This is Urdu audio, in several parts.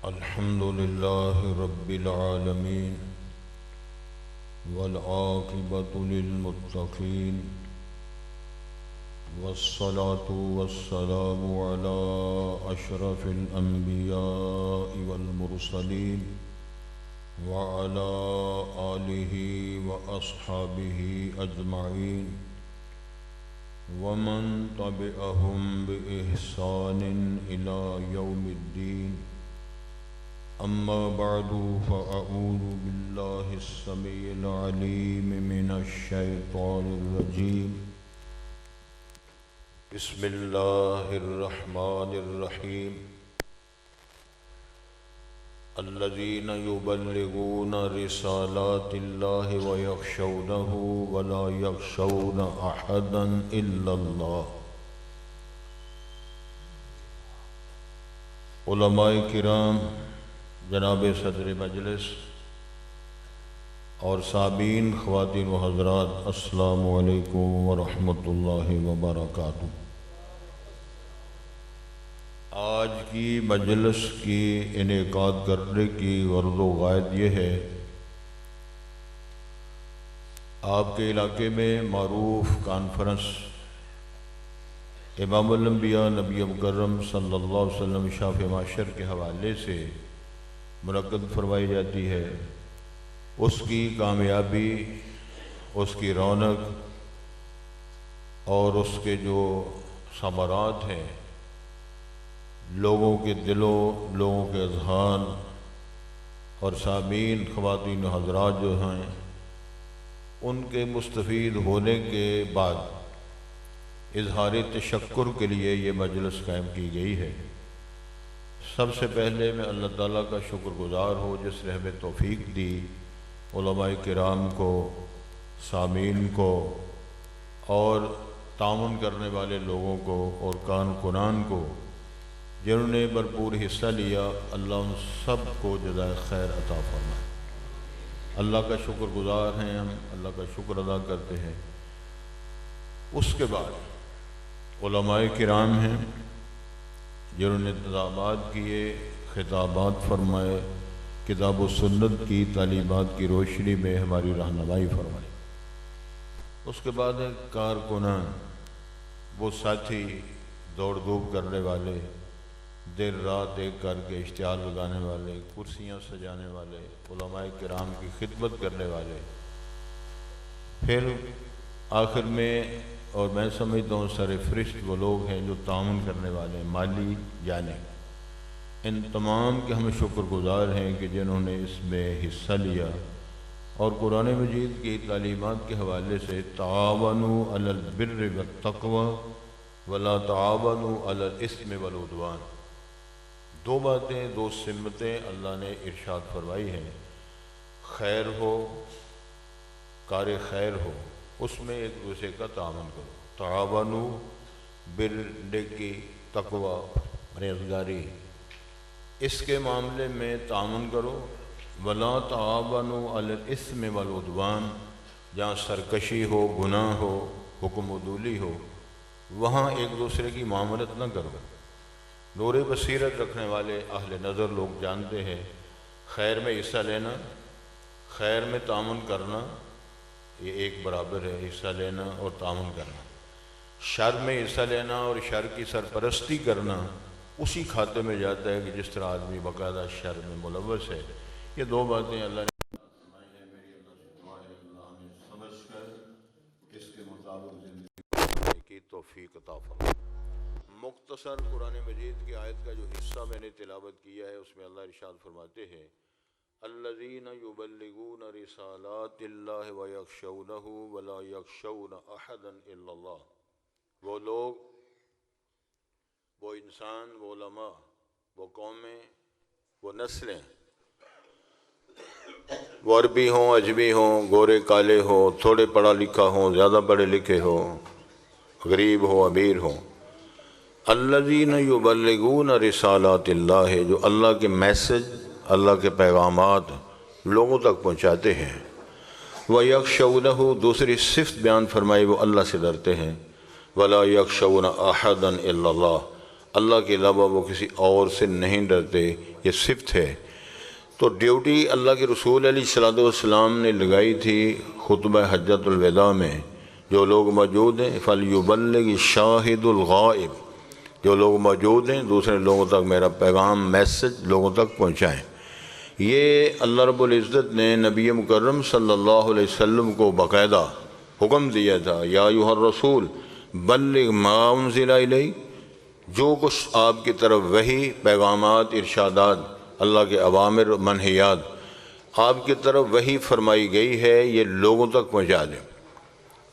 الحمد لله رب العالمين والعاقبة للمتقين والصلاة والسلام على أشرف الأنبياء والمرسلين وعلى آله وأصحابه أجمعين ومن تبعهم بإحسان إلى يوم الدين. أما بعد فأعوذ بالله السميع العليم من الشيطان الرجيم. بسم الله الرحمن الرحيم. الذين يبلغون رسالات الله ويخشونه ولا يخشون أحدا إلا الله. علماء کرام، جناب صدر مجلس اور سامعین خواتین و حضرات، السلام علیکم ورحمۃ اللہ وبرکاتہ۔ آج کی مجلس کی انعقاد کرنے کی غرض و غایت یہ ہے، آپ کے علاقے میں معروف کانفرنس امام الانبیاء نبی مکرم صلی اللہ علیہ وسلم شافع معاشر کے حوالے سے منعقد فرمائی جاتی ہے، اس کی کامیابی، اس کی رونق اور اس کے جو ثمرات ہیں، لوگوں کے دلوں، لوگوں کے اذہان اور سامعین خواتین و حضرات جو ہیں، ان کے مستفید ہونے کے بعد اظہار تشکر کے لیے یہ مجلس قائم کی گئی ہے۔ سب سے پہلے میں اللہ تعالیٰ کا شکر گزار ہوں جس نے ہمیں توفیق دی، علماء کرام کو، سامعین کو اور تعاون کرنے والے لوگوں کو اور کارکنان کو جنہوں نے بھرپور حصہ لیا، اللہ ان سب کو جزائے خیر عطا فرمائے۔ اللہ کا شکر گزار ہیں ہم، اللہ کا شکر ادا کرتے ہیں۔ اس کے بعد علماء کرام ہیں جنہوں نے انتظامات کیے، خطابات فرمائے، کتاب و سنت کی تعلیمات کی روشنی میں ہماری رہنمائی فرمائی۔ اس کے بعد ہے کارکنان، وہ ساتھی دوڑ دھوپ کرنے والے، دیر رات ایک کر کے اشتعال لگانے والے، کرسیاں سجانے والے، علماء کرام کی خدمت کرنے والے، پھر آخر میں اور میں سمجھتا ہوں سر فہرست وہ لوگ ہیں جو تعاون کرنے والے ہیں، مالی جانے، ان تمام کے ہم شکر گزار ہیں کہ جنہوں نے اس میں حصہ لیا اور قرآن مجید کی تعلیمات کے حوالے سے تعاونوا علی البر والتقوی ولا تعاونوا علی الاثم والعدوان، دو باتیں، دو سمتیں اللہ نے ارشاد فرمائی ہیں۔ خیر ہو، کار خیر ہو، اس میں ایک دوسرے کا تعاون کرو، تعاونوا بالبر تقوی پرہیزگاری، اس کے معاملے میں تعاون کرو، ولا تعاونوا علی الاثم والعدوان، جہاں سرکشی ہو، گناہ ہو، حکم عدولی ہو، وہاں ایک دوسرے کی معاملت نہ کرو۔ نور بصیرت رکھنے والے اہل نظر لوگ جانتے ہیں، خیر میں حصہ لینا، خیر میں تعاون کرنا، یہ ایک برابر ہے، حصہ لینا اور تعاون کرنا۔ شر میں حصہ لینا اور شر کی سرپرستی کرنا اسی کھاتے میں جاتا ہے کہ جس طرح آدمی باقاعدہ شر میں ملوث ہے۔ یہ دو باتیں اللہ نے سمجھ کر اس کے مطابق زندگی کی توفیق عطا فرمائے۔ مختصر قرآن مجید کی آیت کا جو حصہ میں نے تلاوت کیا ہے، اس میں اللہ ارشاد فرماتے ہیں، الذین یبلغون رسالات اللہ ویخشونہ ولا یخشون احدا الا اللہ، وہ لوگ، وہ انسان، وہ علماء، وہ قومیں، وہ نسلیں، وہ عربی ہوں، عجمی ہوں، گورے کالے ہوں، تھوڑے پڑھا لکھا ہوں، زیادہ پڑھے لکھے ہوں، غریب ہوں، امیر ہوں، الذین یبلغون رسالات اللہ، جو اللہ کے میسج، اللہ کے پیغامات لوگوں تک پہنچاتے ہیں، وَيَخْشَوْنَهُ، دوسری صفت بیان فرمائی، وہ اللہ سے ڈرتے ہیں، وَلَا يَخْشَوْنَ أَحَدًا إِلَّا اللَّهُ، اللہ کے علاوہ وہ کسی اور سے نہیں ڈرتے، یہ صفت ہے۔ تو ڈیوٹی اللہ کے رسول علیہ الصلوۃ والسلام نے لگائی تھی خطبہ حجۃ الوداع میں، جو لوگ موجود ہیں فَلْيُبَلِّغِ الشَّاهِدُ الْغَائِبُ، جو لوگ موجود ہیں دوسرے لوگوں تک میرا پیغام میسج لوگوں تک پہنچائیں۔ یہ اللہ رب العزت نے نبی مکرم صلی اللہ علیہ وسلم کو باقاعدہ حکم دیا تھا، یا ایھا الرسول بلغ ما انزل الیک، جو کچھ آپ کی طرف وحی، پیغامات، ارشادات، اللہ کے اوامر منہیات آپ کی طرف وحی فرمائی گئی ہے، یہ لوگوں تک پہنچا دیں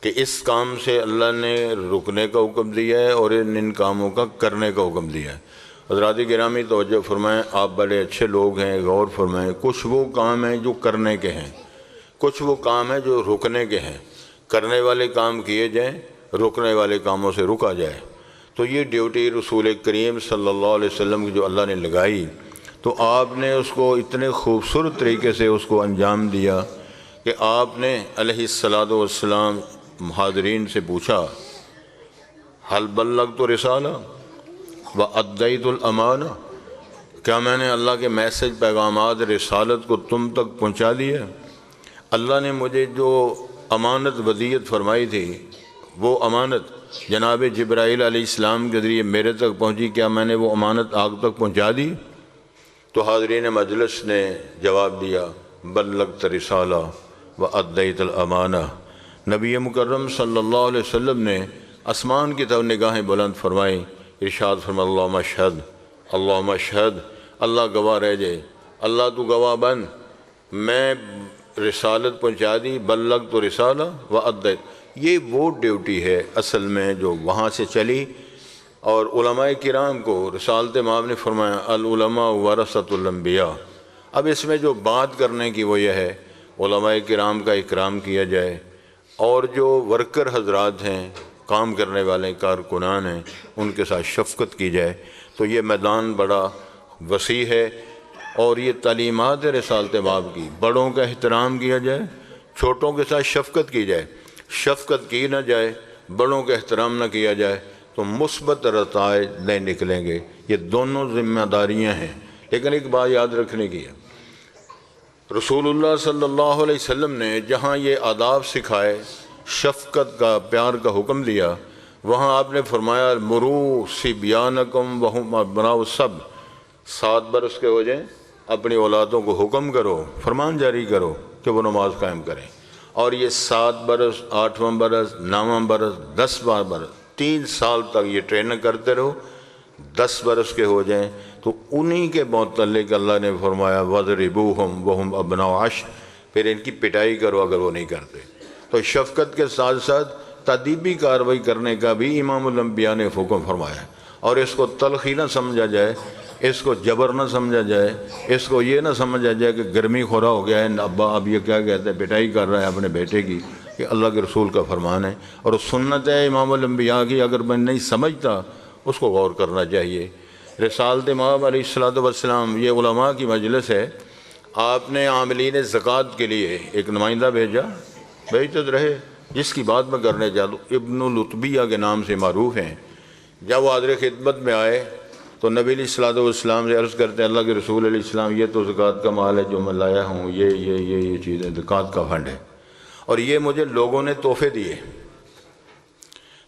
کہ اس کام سے اللہ نے رکنے کا حکم دیا ہے اور ان کاموں کا کرنے کا حکم دیا ہے۔ حضرات گرامی توجہ فرمائیں، آپ بڑے اچھے لوگ ہیں، غور فرمائیں۔ کچھ وہ کام ہیں جو کرنے کے ہیں، کچھ وہ کام ہیں جو رکنے کے ہیں۔ کرنے والے کام کیے جائیں، رکنے والے کاموں سے رکا جائے۔ تو یہ ڈیوٹی رسول کریم صلی اللہ علیہ وسلم کی جو اللہ نے لگائی، تو آپ نے اس کو اتنے خوبصورت طریقے سے اس کو انجام دیا کہ آپ نے علیہ الصلاۃ والسلام حاضرین سے پوچھا، حل بلغت رسالہ وادیت الامانہ، کیا میں نے اللہ کے میسج، پیغامات، رسالت کو تم تک پہنچا دیا؟ اللہ نے مجھے جو امانت ودیت فرمائی تھی، وہ امانت جناب جبرائیل علیہ السلام کے ذریعے میرے تک پہنچی، کیا میں نے وہ امانت آپ تک پہنچا دی؟ تو حاضرین مجلس نے جواب دیا، بلغت رسالہ وادیت الامانہ۔ نبی مکرم صلی اللہ علیہ وسلم نے آسمان کی طرف نگاہیں بلند فرمائیں، ارشاد فرمایا، اللہم اشہد، اللہم اشہد، اللہ گواہ رہ جائے، اللہ تو گواہ بن، میں رسالت پہنچا دی، بلغت رسالہ وادیت۔ یہ وہ ڈیوٹی ہے اصل میں جو وہاں سے چلی، اور علماء کرام کو رسالت مآب نے فرمایا، العلماء ورثۃ الانبیاء۔ اب اس میں جو بات کرنے کی وہ یہ ہے، علماء کرام کا اکرام کیا جائے، اور جو ورکر حضرات ہیں، کام کرنے والے کارکنان ہیں، ان کے ساتھ شفقت کی جائے۔ تو یہ میدان بڑا وسیع ہے، اور یہ تعلیمات ہے رسالت مآب کی۔ بڑوں کا احترام کیا جائے، چھوٹوں کے ساتھ شفقت کی جائے، شفقت کی نہ جائے، بڑوں کا احترام نہ کیا جائے تو مثبت نتائج نہیں نکلیں گے۔ یہ دونوں ذمہ داریاں ہیں، لیکن ایک بات یاد رکھنے کی ہے، رسول اللہ صلی اللہ علیہ وسلم نے جہاں یہ آداب سکھائے، شفقت کا، پیار کا حکم دیا، وہاں آپ نے فرمایا، مروا صبیانکم وہم ابناء السبع، 7 برس کے ہو جائیں اپنی اولادوں کو حکم کرو، فرمان جاری کرو کہ وہ نماز قائم کریں، اور یہ 7 برس، 8واں برس، 9واں برس، 10واں برس، 3 سال تک یہ ٹریننگ کرتے رہو۔ 10 برس کے ہو جائیں تو انہی کے متعلق اللہ نے فرمایا، وَضْرِبُوهُمْ وَهُمْ أَبْنَاءُ 10، پھر ان کی پٹائی کرو اگر وہ نہیں کرتے۔ تو شفقت کے ساتھ ساتھ تادیبی کارروائی کرنے کا بھی امام الانبیاء نے حکم فرمایا، اور اس کو تلخی نہ سمجھا جائے، اس کو جبر نہ سمجھا جائے، اس کو یہ نہ سمجھا جائے کہ گرمی خورا ہو گیا ہے، ابا اب یہ کیا کہتے ہیں، پٹائی کر رہا ہے اپنے بیٹے کی، کہ اللہ کے رسول کا فرمان ہے اور سنت ہے امام الانبیاء کی۔ اگر میں نہیں سمجھتا اس کو غور کرنا چاہیے۔ رسالت مآب علیہ الصلوۃ والسلام، یہ علماء کی مجلس ہے، آپ نے عاملین زکوٰۃ کے لیے ایک نمائندہ بھیجتے رہے، جس کی بات میں کرنے چاہتا ہوں، ابن لطبیہ کے نام سے معروف ہیں۔ جب وہ حاضر خدمت میں آئے تو نبی علیہ الصلوۃ والسلام سے عرض کرتے ہیں، اللہ کے رسول علیہ السلام، یہ تو زکوٰۃ کا مال ہے جو میں لایا ہوں، یہ چیزیں زکوٰۃ کا فنڈ ہے، اور یہ مجھے لوگوں نے تحفے دیے۔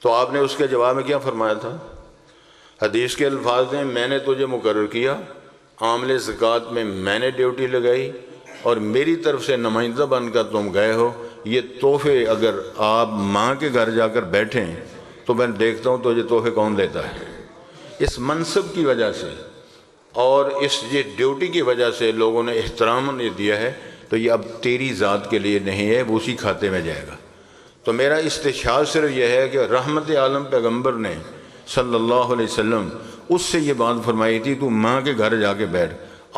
تو آپ نے اس کے جواب میں کیا فرمایا تھا؟ حدیث کے الفاظ ہیں، میں نے تجھے مقرر کیا، عامل زکوٰۃ میں میں نے ڈیوٹی لگائی، اور میری طرف سے نمائندہ بن کر تم گئے ہو۔ یہ تحفے اگر آپ ماں کے گھر جا کر بیٹھیں تو میں دیکھتا ہوں تو یہ تحفے کون دیتا ہے؟ اس منصب کی وجہ سے اور اس یہ ڈیوٹی کی وجہ سے لوگوں نے احترام نہیں دیا ہے، تو یہ اب تیری ذات کے لیے نہیں ہے، وہ اسی کھاتے میں جائے گا۔ تو میرا استشہاد صرف یہ ہے کہ رحمت عالم پیغمبر نے صلی اللہ علیہ وسلم اس سے یہ بات فرمائی تھی، تو ماں کے گھر جا کے بیٹھ۔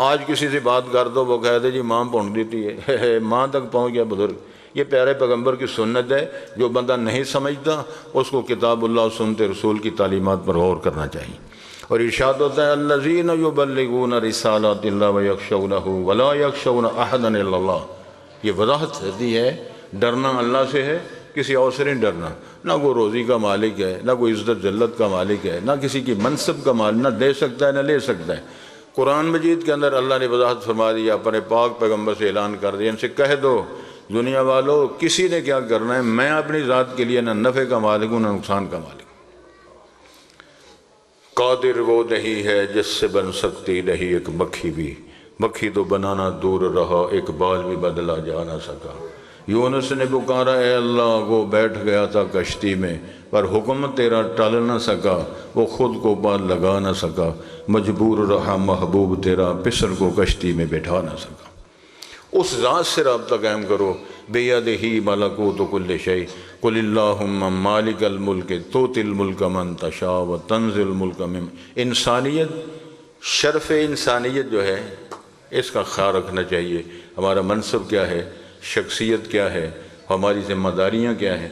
آج کسی سے بات کر دو، وہ کہتے جی ماں پہنچ دیتی ہے، ماں تک پہنچ گیا بزرگ۔ یہ پیارے پیغمبر کی سنت ہے، جو بندہ نہیں سمجھتا اس کو کتاب اللہ و سنت رسول کی تعلیمات پر غور کرنا چاہیے۔ اور ارشاد ہوتا ہے، الذین یبلغون رسالات اللہ ویخشونہ ولا یخشون احدا الا اللہ۔ یہ وضاحت ہوتی ہے، ڈرنا اللہ سے ہے، کسی اور سے نہیں ڈرنا۔ نہ کوئی روزی کا مالک ہے، نہ کوئی عزت ذلت کا مالک ہے، نہ کسی کی منصب کا مال، نہ دے سکتا ہے نہ لے سکتا ہے۔ قرآن مجید کے اندر اللہ نے وضاحت فرما دیا، اپنے پاک پیغمبر سے اعلان کر دیا، ان سے کہہ دو دنیا والو کسی نے کیا کرنا ہے، میں اپنی ذات کے لیے نہ نفع کا مالک ہوں نہ نقصان کا مالک ہوں۔ قادر وہ نہیں ہے جس سے بن سکتی نہیں ایک مکھی بھی، مکھی تو بنانا دور رہا ایک بال بھی بدلا جا نہ سکا۔ یونس نے پکارا اے اللہ، وہ بیٹھ گیا تھا کشتی میں پر حکم تیرا ٹل نہ سکا، وہ خود کو بال لگا نہ سکا، مجبور رہا محبوب تیرا پسر کو کشتی میں بٹھا نہ سکا۔ اس ذات سے رابطہ قائم کرو، بیدہ ملکوت کل شیء قل اللہم مالک الملک تؤتی الملک من تشاء وتنزع الملک ممن۔ انسانیت، شرف انسانیت جو ہے اس کا خیال رکھنا چاہیے۔ ہمارا منصب کیا ہے، شخصیت کیا ہے، ہماری ذمہ داریاں کیا ہیں،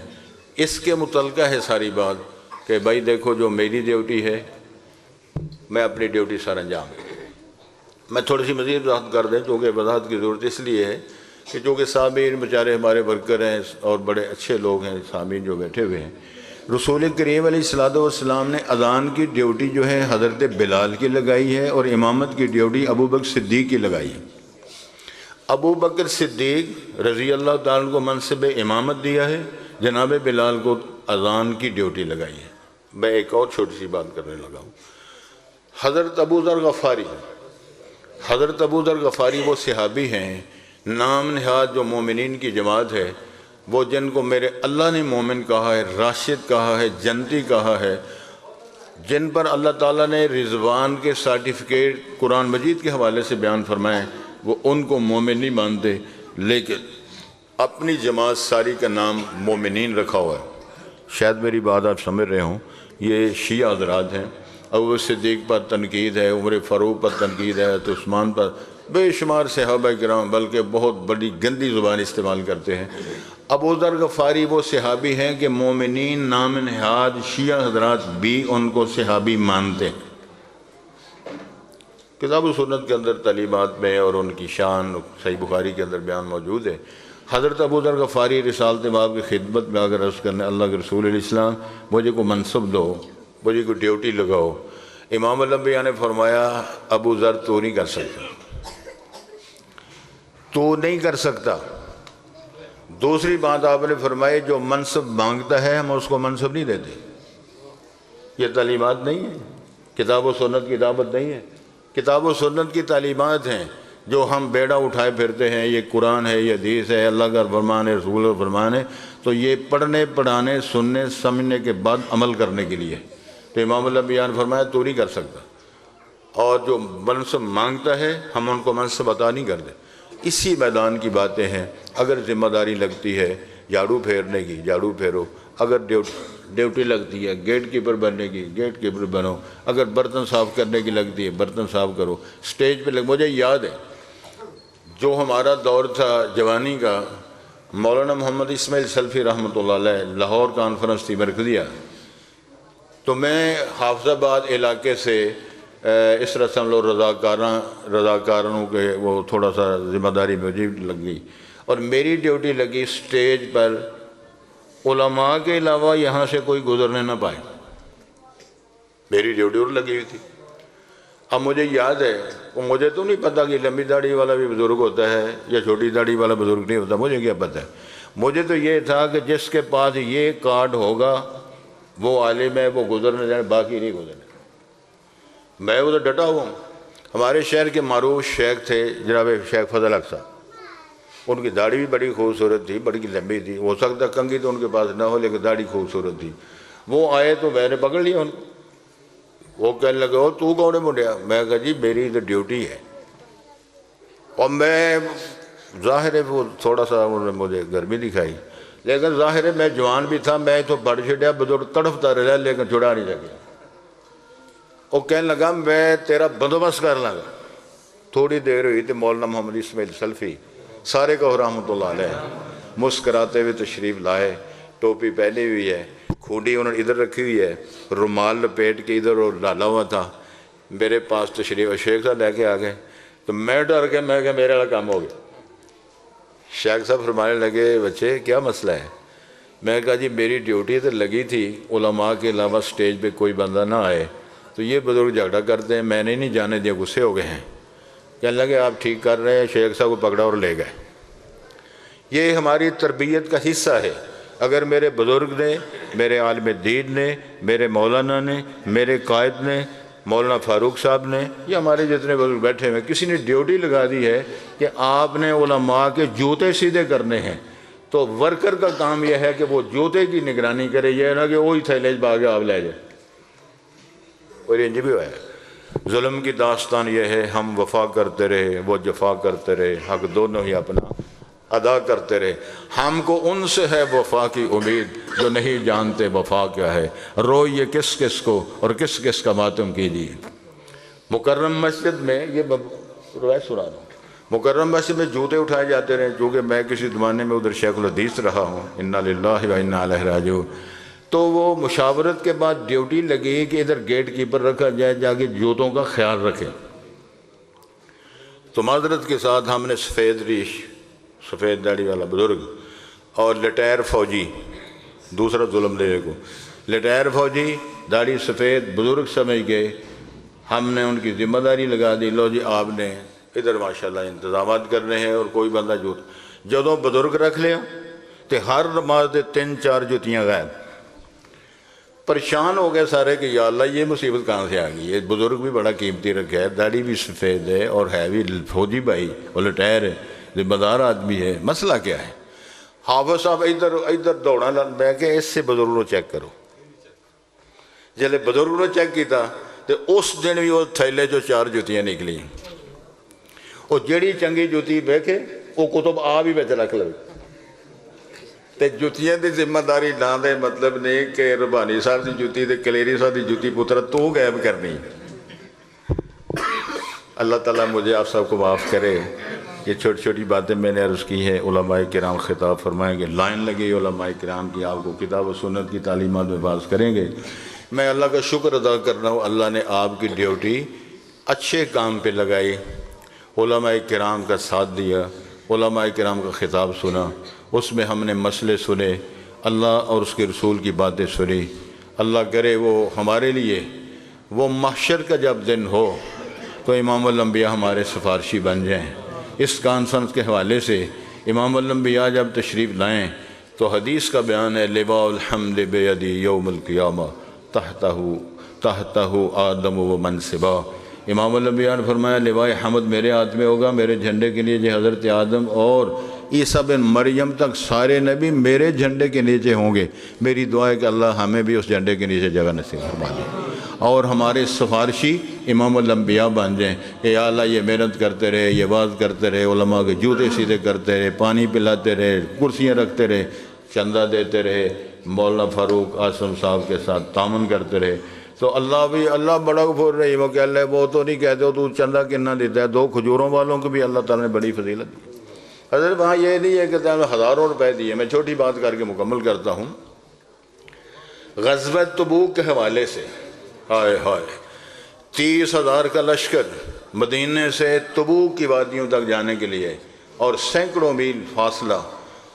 اس کے متعلقہ ہے ساری بات کہ بھائی دیکھو جو میری ڈیوٹی ہے میں اپنی ڈیوٹی سر انجام دوں۔ میں تھوڑی سی مزید وضاحت کر دیں چونکہ وضاحت کی ضرورت اس لیے ہے کہ چونکہ سامعین بیچارے ہمارے ورکر ہیں اور بڑے اچھے لوگ ہیں سامعین جو بیٹھے ہوئے ہیں۔ رسول کریم علیہ الصلوۃ والسلام نے اذان کی ڈیوٹی جو ہے حضرت بلال کی لگائی ہے اور امامت کی ڈیوٹی ابو بکر صدیق کی لگائی ہے۔ ابو بکر صدیق رضی اللہ تعالیٰ کو منصب امامت دیا ہے، جناب بلال کو اذان کی ڈیوٹی لگائی ہے۔ میں ایک اور چھوٹی سی بات کرنے لگا ہوں۔ حضرت ابو ذر غفاری، حضرت ابو ذر غفاری وہ صحابی ہیں نام نہاد جو مومنین کی جماعت ہے، وہ جن کو میرے اللہ نے مومن کہا ہے، راشد کہا ہے، جنتی کہا ہے، جن پر اللہ تعالیٰ نے رضوان کے سرٹیفکیٹ قرآن مجید کے حوالے سے بیان فرمائے، وہ ان کو مومن نہیں مانتے لیکن اپنی جماعت ساری کا نام مومنین رکھا ہوا ہے۔ شاید میری بات آپ سمجھ رہے ہوں، یہ شیعہ حضرات ہیں، ابو صدیق پر تنقید ہے، عمر فاروق پر تنقید ہے، تو عثمان پر، بے شمار صحابہ کرام بلکہ بہت بڑی گندی زبان استعمال کرتے ہیں۔ ابو ذر غفاری وہ صحابی ہیں کہ مومنین نام نہاد شیعہ حضرات بھی ان کو صحابی مانتے ہیں۔ کتاب و سنت کے اندر تعلیمات میں اور ان کی شان صحیح بخاری کے اندر بیان موجود ہے۔ حضرت ابو ذر غفاری رسالت باب کی خدمت میں اگر عرض کرنے اللہ کے رسول علیہ السلام مجھے کو منصب دو، مجھے کو ڈیوٹی لگاؤ۔ امام الانبیاء نے فرمایا ابو ذر تو نہیں کر سکتا، تو نہیں کر سکتا۔ دوسری بات آپ نے فرمائی جو منصب مانگتا ہے ہم اس کو منصب نہیں دیتے۔ یہ تعلیمات نہیں ہے، کتاب و سنت کی دعوت نہیں ہے، کتاب و سنت کی تعلیمات ہیں جو ہم بیڑا اٹھائے پھرتے ہیں۔ یہ قرآن ہے، یہ حدیث ہے، اللہ کا فرمان ہے، رسول کا فرمان ہے، تو یہ پڑھنے پڑھانے سننے سمجھنے کے بعد عمل کرنے کے لیے۔ تو امام الانبیاء نے فرمایا تو نہیں کر سکتا، اور جو منصب مانگتا ہے ہم ان کو منصب عطا نہیں کرتے۔ اسی میدان کی باتیں ہیں۔ اگر ذمہ داری لگتی ہے جھاڑو پھیرنے کی جھاڑو پھیرو، اگر ڈیوٹی لگتی ہے گیٹ کیپر بننے کی گیٹ کیپر بنو، اگر برتن صاف کرنے کی لگتی ہے برتن صاف کرو، سٹیج پہ مجھے یاد ہے جو ہمارا دور تھا جوانی کا، مولانا محمد اسماعیل سلفی رحمۃ اللہ علیہ لاہور کانفرنس تھی مرکزیہ، تو میں حافظ آباد علاقے سے اس طرح سمجھ لو رضاکاروں کے وہ تھوڑا سا ذمہ داری مجھے لگ گئی، اور میری ڈیوٹی لگی سٹیج پر علماء کے علاوہ یہاں سے کوئی گزرنے نہ پائے، میری ڈیوٹی اور لگی ہوئی تھی۔ اب مجھے یاد ہے، مجھے تو نہیں پتہ کہ لمبی داڑھی والا بھی بزرگ ہوتا ہے یا چھوٹی داڑھی والا بزرگ نہیں ہوتا، مجھے کیا پتہ ہے۔ مجھے تو یہ تھا کہ جس کے پاس یہ کارڈ ہوگا وہ عالم ہے، وہ گزرنے جائے، باقی نہیں گزرنے۔ میں وہ تو ڈٹا ہوا ہوں۔ ہمارے شہر کے معروف شیخ تھے جناب شیخ فضل حق صاحب، ان کی داڑھی بھی بڑی خوبصورت تھی، بڑی لمبی تھی، ہو سکتا کنگھی تو ان کے پاس نہ ہو لیکن داڑھی خوبصورت تھی۔ وہ آئے تو میں نے پکڑ لیا ان کو، وہ کہنے لگے ہو تو کون ہے منڈیا؟ میں کہا جی میری تو ڈیوٹی ہے، اور میں ظاہر ہے وہ تھوڑا سا انہوں نے مجھے گرمی دکھائی، لیکن ظاہر ہے میں جوان بھی تھا، میں تو بڑھ چھڑیا بزرگ تڑپتا رہا لیکن چھڑا نہیں سکیا۔ وہ کہنے لگا میں تیرا بندوبست کر لوں گا۔ تھوڑی دیر ہوئی تو مولانا محمد اسماعیل سلفی سارے کو رحمۃ اللہ علیہ مسکراتے ہوئے تشریف لائے، ٹوپی پہنی ہوئی ہے، کھوڈی انہوں نے ادھر رکھی ہوئی ہے، رومال لپیٹ کے ادھر اور ڈالا ہوا تھا، میرے پاس تشریف شیخ صاحب لے کے آ گئے، تو میں ڈر کے میں کہ میرے والا کام ہو گیا۔ شیخ صاحب فرمانے لگے بچے کیا مسئلہ ہے؟ میں کہا جی میری ڈیوٹی تو لگی تھی علماء کے علاوہ سٹیج پہ کوئی بندہ نہ آئے، تو یہ بزرگ جھگڑا کرتے ہیں، میں نے نہیں جانے دیا، غصے ہو گئے ہیں، کہنے لگے آپ ٹھیک کر رہے ہیں، شیخ صاحب کو پکڑا اور لے گئے۔ یہ ہماری تربیت کا حصہ ہے۔ اگر میرے بزرگ نے، میرے عالم دین نے، میرے مولانا نے، میرے قائد نے، مولانا فاروق صاحب نے، یا ہمارے جتنے بزرگ بیٹھے ہوئے، کسی نے ڈیوٹی لگا دی ہے کہ آپ نے علماء کے جوتے سیدھے کرنے ہیں، تو ورکر کا کام یہ ہے کہ وہ جوتے کی نگرانی کرے، یہ نہ کہ وہی تھیلے باغ آپ لے جائے۔ اور یہ بھی ہوا ہے۔ ظلم کی داستان یہ ہے، ہم وفا کرتے رہے، وہ جفا کرتے رہے، حق دونوں ہی اپنا ادا کرتے رہے۔ ہم کو ان سے ہے وفا کی امید جو نہیں جانتے وفا کیا ہے، روئیے کس کس کو اور کس کس کا ماتم کیجیے۔ مکرم مسجد میں یہ روایت سنا رہا ہوں، مکرم مسجد میں جوتے اٹھائے جاتے رہے، چونکہ میں کسی زمانے میں ادھر شیخ الحدیث رہا ہوں، انا للہ و انا الیہ راجعون، تو وہ مشاورت کے بعد ڈیوٹی لگی کہ ادھر گیٹ کیپر رکھا جائے، جا کے جوتوں کا خیال رکھے۔ تو معذرت کے ساتھ ہم نے سفید ریش، سفید داڑھی والا بزرگ اور لٹیر فوجی، دوسرا ظلم دینے کو، لٹیر فوجی داڑھی سفید بزرگ سمجھ گئے، ہم نے ان کی ذمہ داری لگا دی، لو جی آپ نے ادھر ماشاءاللہ انتظامات کرنے ہیں، اور کوئی بندہ جدوں بزرگ رکھ لیا تو ہر نماز دے 3-4 جتیاں غائب۔ پریشان ہو گئے سارے کہ یا اللہ یہ مصیبت کہاں سے آ گئی، یہ بزرگ بھی بڑا قیمتی رکھا ہے، داڑھی بھی سفید ہے اور ہے بھی فوجی بھائی اور لٹیر ہے، ذمہ دار آدمی ہے، مسئلہ کیا ہے؟ حافظ صاحب ادھر دوڑا بہ کے اس سے بزرگ کو چیک کرو۔ جلے بزرگ کو چیک کیتا تو اس دن بھی وہ تھیلے جو 4 جتیاں نکلی، وہ جڑی چنگی جوتی بیکھے وہ کتب آپ ہی بچ رکھ لے، تے جتیاں دی ذمہ داری نہ دے مطلب نہیں کہ ربانی صاحب دی جوتی تے کلیری صاحب دی جوتی پتر تو غائب کرنی۔ اللہ تعالیٰ مجھے آپ سب کو معاف کرے۔ یہ چھوٹی چھوٹی باتیں میں نے عرض کی ہیں، علماء کرام خطاب فرمائیں گے، لائن لگی علماء کرام کی، آپ کو کتاب و سنت کی تعلیمات میں باز کریں گے۔ میں اللہ کا شکر ادا کرنا ہوں، اللہ نے آپ کی ڈیوٹی اچھے کام پہ لگائی، علماء کرام کا ساتھ دیا، علماء کرام کا خطاب سنا، اس میں ہم نے مسئلے سنے، اللہ اور اس کے رسول کی باتیں سنی۔ اللہ کرے وہ ہمارے لیے وہ محشر کا جب دن ہو تو امام الانبیاء ہمارے سفارشی بن جائیں۔ اس کانفرنس کے حوالے سے امام الانبیاء جب تشریف لائیں تو حدیث کا بیان ہے، لواء الحمد بیدی یوم القیامہ تحتہ آدم و من سبا۔ امام الانبیاء نے فرمایا لواء حمد میرے ہاتھ میں ہوگا، میرے جھنڈے کے نیچے حضرت آدم اور عیسیٰ بن مریم تک سارے نبی میرے جھنڈے کے نیچے ہوں گے۔ میری دعا ہے کہ اللہ ہمیں بھی اس جھنڈے کے نیچے جگہ نصیب فرما دے اور ہمارے سفارشی امام الانبیاء بن جائیں کہ یا اللہ یہ محنت کرتے رہے، یہ باز کرتے رہے، علماء کے جوتے سیدھے کرتے رہے، پانی پلاتے رہے، کرسیاں رکھتے رہے، چندہ دیتے رہے، مولانا فاروق اعظم صاحب کے ساتھ تعاون کرتے رہے۔ تو اللہ بڑا غفور رحیم ہو کہ اللہ وہ تو نہیں کہتے ہو تو چندہ کتنا دیتا ہے، 2 کھجوروں والوں کو بھی اللہ تعالیٰ نے بڑی فضیلت دی۔ حضرت وہاں یہ نہیں ہے کہ ہزاروں روپے دیے، میں چھوٹی بات کر کے مکمل کرتا ہوں۔ غزوہ تبوک کے حوالے سے ہائے 30,000 کا لشکر مدینے سے تبوک کی وادیوں تک جانے کے لیے، اور سینکڑوں میل فاصلہ،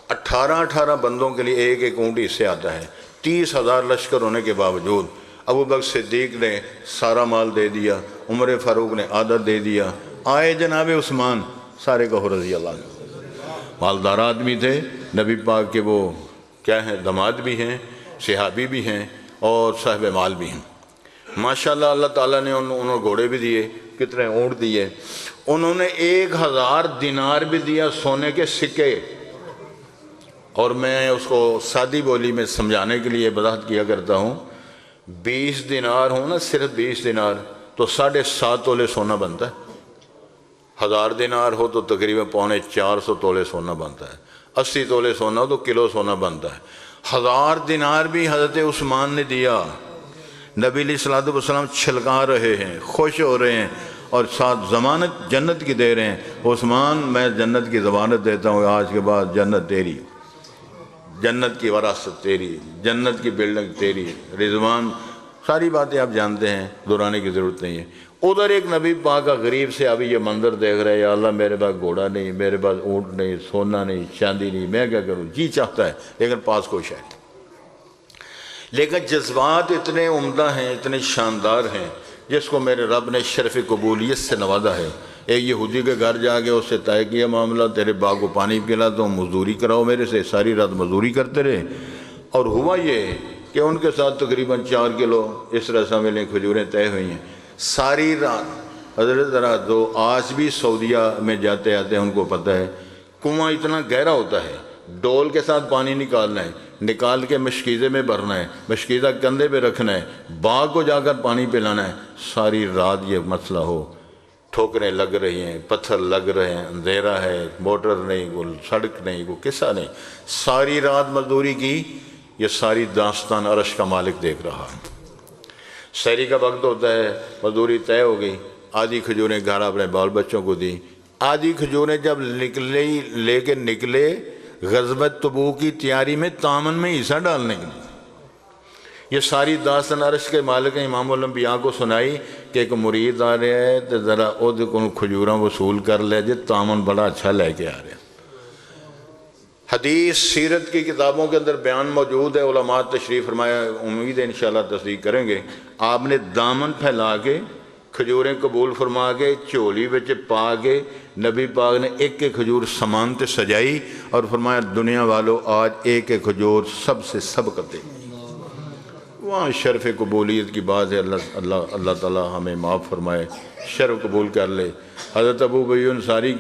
18 بندوں کے لیے ایک اونٹ اس سے آتا ہے۔ 30,000 لشکر ہونے کے باوجود ابو بکر صدیق نے سارا مال دے دیا، عمر فاروق نے آدھا دے دیا، آئے جناب عثمان سارے کو رضی اللہ عنہ، مالدار آدمی تھے، نبی پاک کے وہ کیا ہیں داماد بھی ہیں، صحابی بھی ہیں اور صاحب مال بھی ہیں۔ ماشاءاللہ اللہ تعالیٰ نے انہوں گھوڑے بھی دیے، کتنے اونٹ دیے، انہوں نے 1000 دینار بھی دیا سونے کے سکے۔ اور میں اس کو سادی بولی میں سمجھانے کے لیے وضاحت کیا کرتا ہوں، 20 دینار ہوں نا، صرف 20 دینار تو 7.5 تولے سونا بنتا ہے، 1000 دینار ہو تو تقریباً 450 تولے سونا بنتا ہے، 80 تولے سونا ہو تو کلو سونا بنتا ہے۔ 1000 دینار بھی حضرت عثمان نے دیا، نبی علیہ الصلوۃ والسلام چھلکا رہے ہیں، خوش ہو رہے ہیں اور ساتھ ضمانت جنت کی دے رہے ہیں، عثمان میں جنت کی ضمانت دیتا ہوں، آج کے بعد جنت تیری، جنت کی وراثت تیری، جنت کی بلڈنگ تیری، رضوان، ساری باتیں آپ جانتے ہیں، دہرانے کی ضرورت نہیں ہے۔ ادھر ایک نبی پاک کا غریب سے ابھی یہ منظر دیکھ رہے ہیں، یا اللہ میرے پاس گھوڑا نہیں، میرے پاس اونٹ نہیں، سونا نہیں، چاندی نہیں، میں کیا کروں، جی چاہتا ہے لیکن پاس کچھ ہے۔ لیکن جذبات اتنے عمدہ ہیں، اتنے شاندار ہیں جس کو میرے رب نے شرف قبولیت سے نوازا ہے۔ ایک یہودی کے گھر جا کے اس سے طے کیا معاملہ، تیرے باغ کو پانی پلاتا ہوں، مزدوری کراؤ میرے سے، ساری رات مزدوری کرتے رہے، اور ہوا یہ کہ ان کے ساتھ تقریباً 4 کلو اس طرح سمجھ کھجوریں طے ہوئی ہیں ساری رات۔ حضرت ذرا تو آج بھی سعودیہ میں جاتے آتے ہیں ان کو پتہ ہے، کنواں اتنا گہرا ہوتا ہے، ڈول کے ساتھ پانی نکالنا ہے، نکال کے مشکیزے میں بھرنا ہے، مشکیزہ کندھے پہ رکھنا ہے، باغ کو جا کر پانی پلانا ہے، ساری رات یہ مسئلہ ہو، ٹھوکریں لگ رہی ہیں، پتھر لگ رہے ہیں، اندھیرا ہے، موٹر نہیں، کوئی سڑک نہیں، کوئی قصہ نہیں، ساری رات مزدوری کی۔ یہ ساری داستان عرش کا مالک دیکھ رہا ہے۔ سحری کا وقت ہوتا ہے، مزدوری طے ہو گئی، آدھی کھجوریں گھر اپنے بال بچوں کو دی، آدھی کھجوریں جب لے کے نکلے غزوۃ تبوک کی تیاری میں تامن میں حصہ ڈالنے کے لیے۔ یہ ساری داستان عرش کے مالک نے امام الانبیاء کو سنائی کہ ایک مرید آ رہا ہے تو ذرا وہ کو کھجوراں وصول کر لے جے، تامن بڑا اچھا لے کے آ رہے ہیں۔ حدیث سیرت کی کتابوں کے اندر بیان موجود ہے، علماء تشریف فرمایا، امید ہے انشاءاللہ تصدیق کریں گے، آپ نے دامن پھیلا کے کھجوریں قبول فرما کے چولی وچ پا کے نبی پاک نے ایک ایک کھجور سامان تے سجائی اور فرمایا دنیا والو آج ایک ایک کھجور سب سے سبقت دے۔ وہاں شرف قبولیت کی بات ہے، اللہ تعالی ہمیں معاف فرمائے، شرف قبول کر لے۔ حضرت ابو ایوب انصاری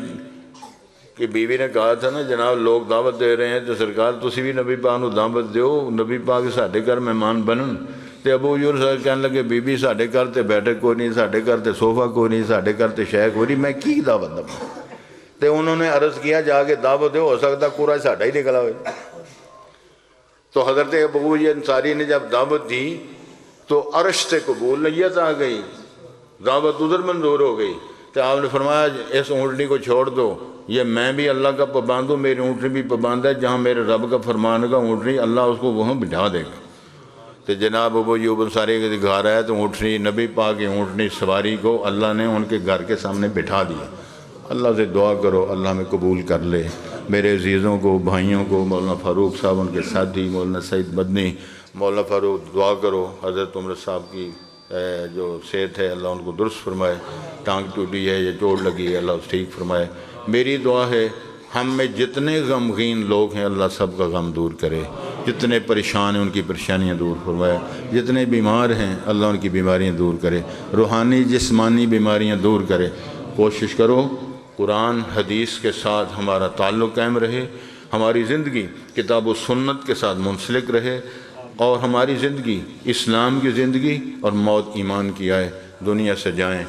کی بیوی نے کہا تھا نا جناب لوگ دعوت دے رہے ہیں تو سرکار تسی بھی نبی پاک نو دعوت دیو، نبی پاک ساڈے گھر مہمان بنن۔ تے ابو ایوب انصاری کہنے لگے بی بی ساڈے گھر تے بیٹھک کوئی نہیں، ساڈے گھر تے صوفہ کوئی نہیں، ساڈے گھر تے شیخ کوئی نہیں، میں کی دعوت دوں؟ تے انہوں نے عرض کیا جا کے دعوت دے، ہو سکتا پورا ساڈا ہی نکلا ہوئے۔ تو حضرت ابو ایوب انصاری نے جب دعوت دی تو عرش سے قبولیت آ گئی، دعوت ادھر منظور ہو گئی۔ تو آپ نے فرمایا اس اونٹنی کو چھوڑ دو، یہ میں بھی اللہ کا پابند ہوں، میری اونٹنی بھی پابند ہے، جہاں میرے رب کا فرمان کا اونٹنی اللہ اس کو وہاں بٹھا دے گا۔ تو جناب ابو ایوب انصاری کے گھر آیا تو اونٹنی نبی پاک کی اونٹنی سواری کو اللہ نے ان کے گھر کے سامنے بٹھا دیا۔ اللہ سے دعا کرو اللہ میں قبول کر لے۔ میرے عزیزوں کو، بھائیوں کو، مولانا فاروق صاحب، ان کے ساتھی مولانا سعید مدنی، مولانا فاروق دعا کرو حضرت عمر صاحب کی جو صحت ہے اللہ ان کو درست فرمائے، ٹانگ ٹوٹی ہے یا چوٹ لگی ہے اللہ اس ٹھیک فرمائے۔ میری دعا ہے ہم میں جتنے غمگین لوگ ہیں اللہ سب کا غم دور کرے، جتنے پریشان ہیں ان کی پریشانیاں دور فرمائے، جتنے بیمار ہیں اللہ ان کی بیماریاں دور کرے، روحانی جسمانی بیماریاں دور کرے۔ کوشش کرو قرآن حدیث کے ساتھ ہمارا تعلق قائم رہے، ہماری زندگی کتاب و سنت کے ساتھ منسلک رہے، اور ہماری زندگی اسلام کی زندگی اور موت ایمان کی آئے، دنیا سے جائیں۔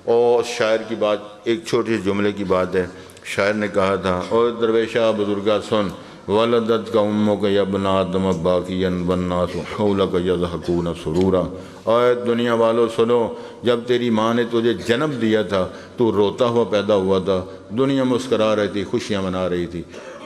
اور شاعر کی بات، ایک چھوٹے جملے کی بات ہے، شاعر نے کہا تھا اور درویشہ بزرگا سن ولدت کا اموں کا یبن آدم باقین والناس حولک یضحکون سرورا۔ اور دنیا والو سنو، جب تیری ماں نے تجھے جنم دیا تھا تو روتا ہوا پیدا ہوا تھا، دنیا مسکرا رہی تھی، خوشیاں منا رہی تھی۔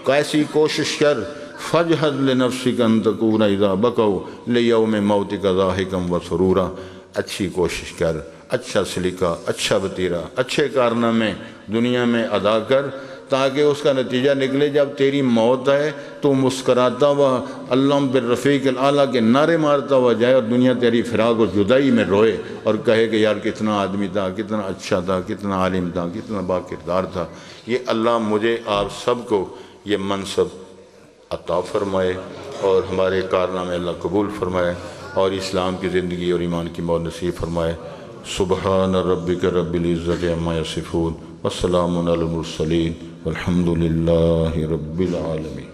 کیسی کوشش کر فجہد لنفسک ان تکون اذا بکوا لیوم موتک ضاحکا وسرورا، اچھی کوشش کر، اچھا سلیقہ، اچھا وتیرہ، اچھے کارنامے دنیا میں ادا کر، تاکہ اس کا نتیجہ نکلے جب تیری موت آئے تو مسکراتا ہوا اللہم بالرفیق الاعلیٰ کے نعرے مارتا ہوا جائے، اور دنیا تیری فراق اور جدائی میں روئے اور کہے کہ یار کتنا آدمی تھا، کتنا اچھا تھا، کتنا عالم تھا، کتنا با کردار تھا۔ یہ اللہ مجھے آپ سب کو یہ منصب عطا فرمائے اور ہمارے کارنامے اللہ قبول فرمائے اور اسلام کی زندگی اور ایمان کی موت نصیب فرمائے۔ سبحان ربک رب العزت عما یصفون والسلام علی المرسلین والحمد للہ رب العالمین۔